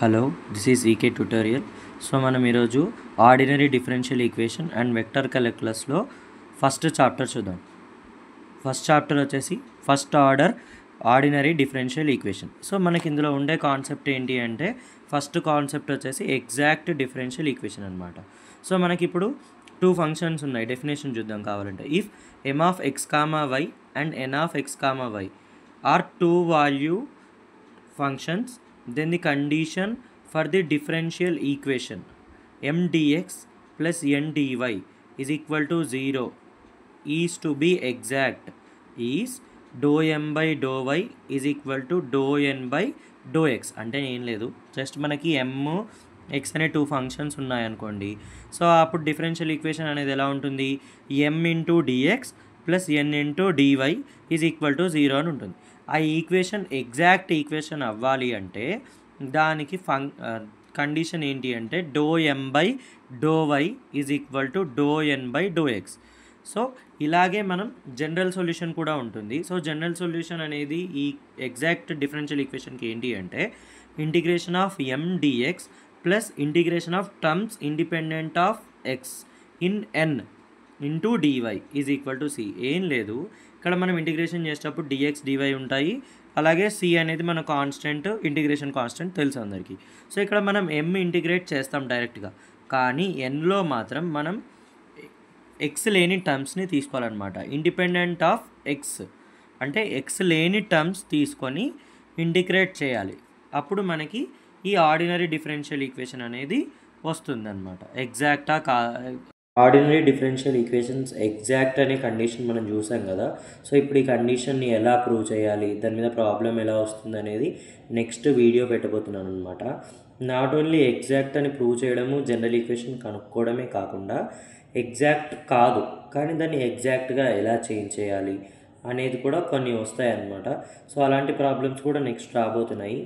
Hello, this is EK tutorial. So మనం ఈరోజు ordinary differential equation and vector క్యాలిక్యులస్లో first chapter చూద్దాం. First chapter వచ్చేసి first order ordinary differential equation. So మనకి ఇందులో ఉండే కాన్సెప్ట్ ఏంటి అంటే ఫస్ట్ కాన్సెప్ట్ వచ్చేసి ఎగ్జాక్ట్ డిఫరెన్షియల్ ఈక్వేషన్ అనమాట. సో మనకి ఇప్పుడు టూ ఫంక్షన్స్ ఉన్నాయి. డెఫినేషన్ చూద్దాం కావాలంటే. If M of X comma Y and N of X comma Y are two value functions, then the condition for the differential equation m dx plus n dy is equal to 0 is to be exact is dou m by dou y is equal to dou n by dou x. అంటే ఏం లేదు, just మనకి m x అనే two functions ఉన్నాయనుకోండి. So అప్పుడు differential equation అనేది ఎలా ఉంటుంది, m into d x plus n into d y is equal to 0 అని ఉంటుంది. ఆ ఈక్వేషన్ ఎగ్జాక్ట్ ఈక్వేషన్ అవ్వాలి అంటే దానికి కండిషన్ ఏంటి అంటే do m by do y is equal to do n by do x. So ఇలాగే మనం జనరల్ సొల్యూషన్ కూడా ఉంటుంది. సో జనరల్ సొల్యూషన్ అనేది ఈ ఎగ్జాక్ట్ డిఫరెన్షియల్ ఈక్వేషన్కి ఏంటి అంటే integration of m d x plus integration of terms independent of x in n into d y is equal to c. ఏం లేదు, ఇక్కడ మనం ఇంటిగ్రేషన్ చేసేటప్పుడు డిఎక్స్ డివై ఉంటాయి, అలాగే సి అనేది మన కాన్స్టెంట్, ఇంటిగ్రేషన్ కాన్స్టెంట్ తెలుసు అందరికీ. సో ఇక్కడ మనం ఎమ్ ఇంటిగ్రేట్ చేస్తాం డైరెక్ట్గా, కానీ ఎన్లో మాత్రం మనం ఎక్స్ లేని టర్మ్స్ని తీసుకోవాలన్నమాట. ఇండిపెండెంట్ ఆఫ్ ఎక్స్ అంటే ఎక్స్ లేని టర్మ్స్ తీసుకొని ఇంటిగ్రేట్ చేయాలి. అప్పుడు మనకి ఈ ఆర్డినరీ డిఫరెన్షియల్ ఈక్వేషన్ అనేది వస్తుందన్నమాట. ఎగ్జాక్టా ఆర్డినరీ డిఫరెన్షియల్ ఈక్వేషన్స్ ఎగ్జాక్ట్ అనే కండిషన్ మనం చూసాం కదా. సో ఇప్పుడు ఈ కండిషన్ని ఎలా ప్రూవ్ చేయాలి, దాని మీద ప్రాబ్లం ఎలా వస్తుంది అనేది నెక్స్ట్ వీడియో పెట్టబోతున్నాను అనమాట. నాట్ ఓన్లీ ఎగ్జాక్ట్ అని ప్రూవ్ చేయడము, జనరల్ ఈక్వేషన్ కనుక్కోవడమే కాకుండా ఎగ్జాక్ట్ కాదు కానీ దాన్ని ఎగ్జాక్ట్గా ఎలా చేంజ్ చేయాలి అనేది కూడా కొన్ని వస్తాయన్నమాట. సో అలాంటి ప్రాబ్లమ్స్ కూడా నెక్స్ట్ రాబోతున్నాయి.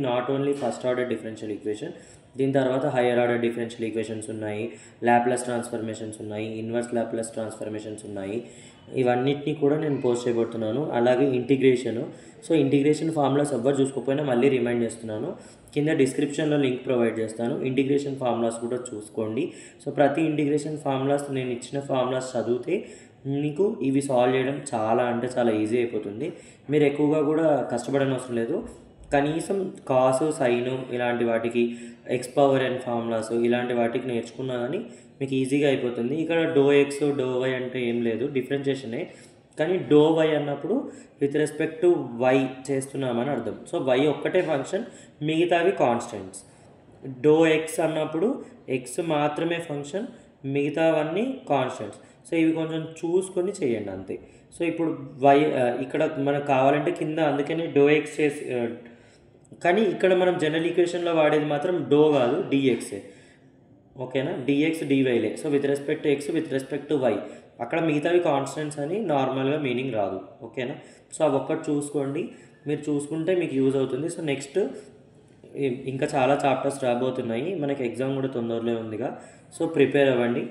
Not only first order differential equation, దీని తర్వాత హయ్యర్ ఆర్డర్ డిఫరెన్షియల్ ఈక్వేషన్స్ ఉన్నాయి, లాప్లాస్ ట్రాన్స్ఫర్మేషన్స్ ఉన్నాయి, ఇన్వర్స్ లాప్లాస్ ట్రాన్స్ఫర్మేషన్స్ ఉన్నాయి. ఇవన్నిటిని కూడా నేను పోస్ట్ చేయబోతున్నాను. అలాగే ఇంటిగ్రేషను. సో ఇంటిగ్రేషన్ ఫార్ములాస్ ఎవ్వరు చూసుకోకపోయినా మళ్ళీ రిమైండ్ చేస్తున్నాను, కింద డిస్క్రిప్షన్లో లింక్ ప్రొవైడ్ చేస్తాను. ఇంటిగ్రేషన్ ఫార్ములాస్ కూడా చూసుకోండి. సో ప్రతి ఇంటిగ్రేషన్ ఫార్ములాస్ నేను ఇచ్చిన ఫార్ములాస్ చదివితే మీకు ఇవి సాల్వ్ చేయడం చాలా అంటే చాలా ఈజీ అయిపోతుంది. మీరు ఎక్కువగా కూడా కష్టపడని అవసరం లేదు. కనీసం కాసు సైను ఇలాంటి వాటికి ఎక్స్ పవర్ ఎన్ ఫార్ములాస్ ఇలాంటి వాటికి నేర్చుకున్నా కానీ మీకు ఈజీగా అయిపోతుంది. ఇక్కడ డో ఎక్స్ డో వై అంటే ఏం లేదు, డిఫరెన్షియేషనే. కానీ డో వై అన్నప్పుడు విత్ రెస్పెక్ట్ టు వై చేస్తున్నామని అర్థం. సో వై ఒక్కటే ఫంక్షన్, మిగతావి కాన్స్టెంట్స్. డో ఎక్స్ అన్నప్పుడు ఎక్స్ మాత్రమే ఫంక్షన్, మిగతావన్నీ కాన్స్టెంట్స్. సో ఇవి కొంచెం చూసుకొని చేయండి అంతే. సో ఇప్పుడు వై ఇక్కడ మనకు కావాలంటే కింద అందుకని డో ఎక్స్ చేసి, కానీ ఇక్కడ మనం జనరల్ ఈక్వేషన్లో వాడేది మాత్రం డో కాదు డిఎక్సే. ఓకేనా, డిఎక్స్ డివైలే. So with respect to X with respect to Y, అక్కడ మిగతావి కాన్స్టెంట్స్ అని నార్మల్గా మీనింగ్ రాదు. ఓకేనా, సో అవి ఒక్కటి చూసుకోండి. మీరు చూసుకుంటే మీకు యూజ్ అవుతుంది. సో నెక్స్ట్ ఇంకా చాలా చాప్టర్స్ రాబోతున్నాయి, మనకి ఎగ్జామ్ కూడా తొందరలో ఉందిగా. సో ప్రిపేర్ అవ్వండి.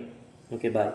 Okay, bye.